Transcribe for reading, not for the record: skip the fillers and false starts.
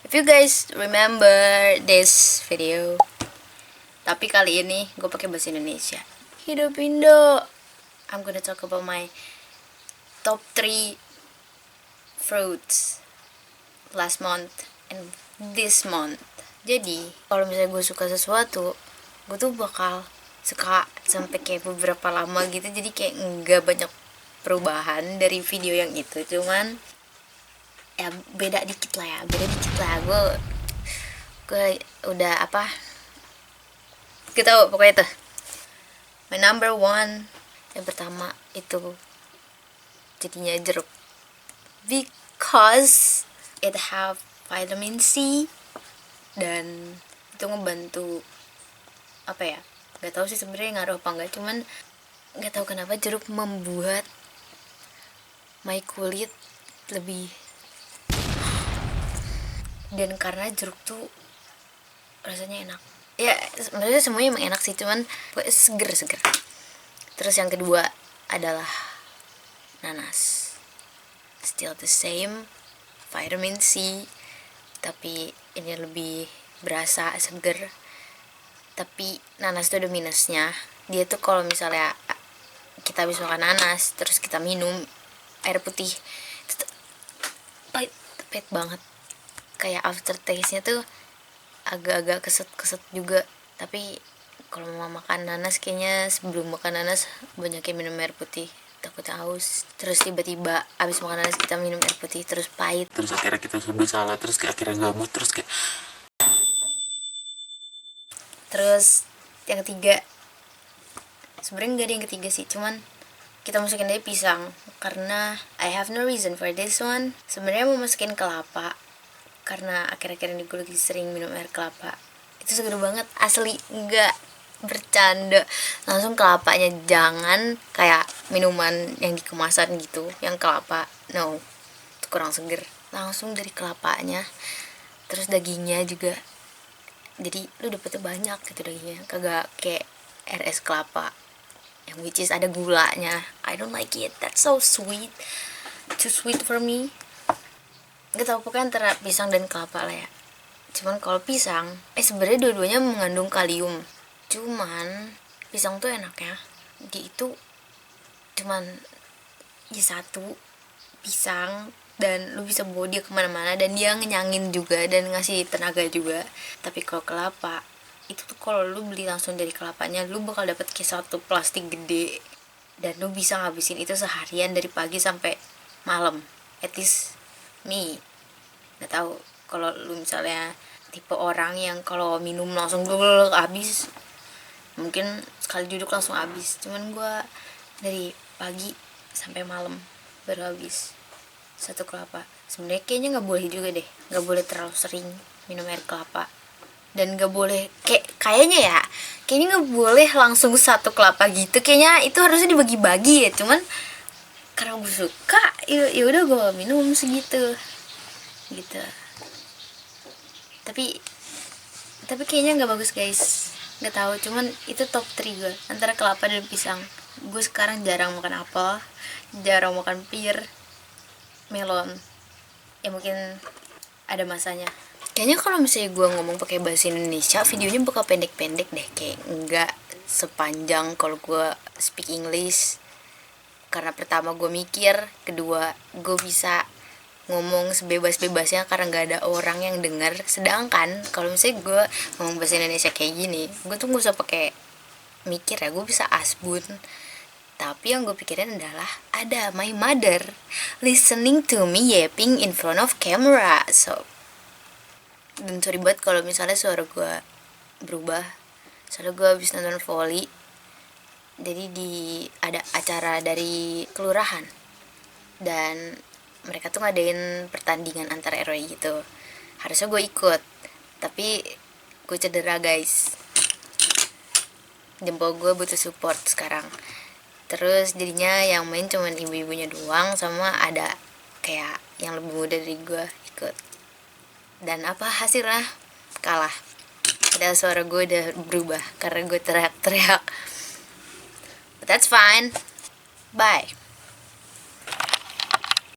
If you guys remember this video, tapi kali ini gue pakai bahasa Indonesia. Hidup Indo. I'm gonna talk about my top 3 fruits last month and this month. Jadi kalau misalnya gue suka sesuatu, gue tuh bakal suka sampai kayak beberapa lama gitu. Jadi kayak nggak banyak perubahan dari video yang itu, cuman ya beda dikit lah. Gue udah apa, kita pokoknya tuh my number one yang pertama itu jadinya jeruk, because it have vitamin C dan itu ngebantu apa ya, nggak tahu sih sebenarnya ngaruh apa enggak, cuman nggak tahu kenapa jeruk membuat my kulit lebih, dan karena jeruk tuh rasanya enak ya, sebenarnya semuanya emang enak sih, cuman seger. Terus yang kedua adalah nanas, still the same vitamin C, tapi ini lebih berasa seger. Tapi nanas tuh ada minusnya, dia tuh kalau misalnya kita habis makan nanas terus kita minum air putih itu tuh pahit banget, kayak aftertaste-nya tuh agak-agak keset juga. Tapi kalau mau makan nanas, kayaknya sebelum makan nanas banyakin minum air putih, takut haus. Terus tiba-tiba abis makan nanas kita minum air putih terus pahit, terus akhirnya kita serba salah, terus akhirnya gabut, terus yang ketiga sebenarnya nggak ada yang ketiga sih, cuman kita masukin aja pisang, karena I have no reason for this one. Sebenarnya mau masukin kelapa karena akhir-akhir ini gue lagi sering minum air kelapa, itu seger banget asli, nggak bercanda. Langsung kelapanya, jangan kayak minuman yang di kemasan gitu yang kelapa, no, itu kurang seger. Langsung dari kelapanya. Terus dagingnya juga, jadi lu dapetnya banyak gitu dagingnya, kagak kayak RS kelapa yang which is ada gulanya. I don't like it, that's so sweet, too sweet for me. Gak tau, pokoknya antara pisang dan kelapa lah ya. Cuman kalau pisang, sebenarnya dua-duanya mengandung kalium. Cuman pisang tuh enaknya dia itu cuman ya satu pisang, dan lu bisa bawa dia kemana-mana, dan dia ngenyangin juga dan ngasih tenaga juga. Tapi kalau kelapa itu tuh, kalau lu beli langsung dari kelapanya, lu bakal dapet kayak satu plastik gede, dan lu bisa ngabisin itu seharian dari pagi sampai malam. At least me, nggak tahu kalau lu misalnya tipe orang yang kalau minum langsung habis, mungkin sekali duduk langsung habis. Cuman gue dari pagi sampai malam baru habis satu kelapa. Sebenarnya kayaknya nggak boleh juga deh, nggak boleh terlalu sering minum air kelapa, dan nggak boleh kayaknya nggak boleh langsung satu kelapa gitu. Kayaknya itu harusnya dibagi-bagi ya, cuman karena gue suka ya udah gue minum segitu gitu. Tapi kayaknya nggak bagus guys, nggak tahu, cuman itu top 3 gue antara kelapa dan pisang. Gue sekarang jarang makan apel, jarang makan pir, melon, ya mungkin ada masanya. Kayaknya kalau misalnya gue ngomong pakai bahasa Indonesia, videonya bakal pendek-pendek deh, kayak nggak sepanjang kalau gue speak English, karena pertama gue mikir, kedua gue bisa ngomong sebebas-bebasnya karena nggak ada orang yang dengar. Sedangkan kalau misalnya gue ngomong bahasa Indonesia kayak gini, gue tuh nggak usah pakai mikir ya, gue bisa asbun. Tapi yang gue pikirin adalah ada my mother listening to me yapping in front of camera. So, dan sorry banget kalau misalnya suara gue berubah. Soalnya gue habis nonton volley, jadi ada acara dari kelurahan, dan mereka tuh ngadain pertandingan antar RW gitu. Harusnya gue ikut, tapi gue cedera guys, jempol gue butuh support sekarang. Terus jadinya yang main cuman ibu-ibunya doang, sama ada kayak yang lebih muda dari gue ikut. Dan apa hasilnya? Kalah. Padahal suara gue udah berubah karena gue teriak-teriak. But that's fine. Bye.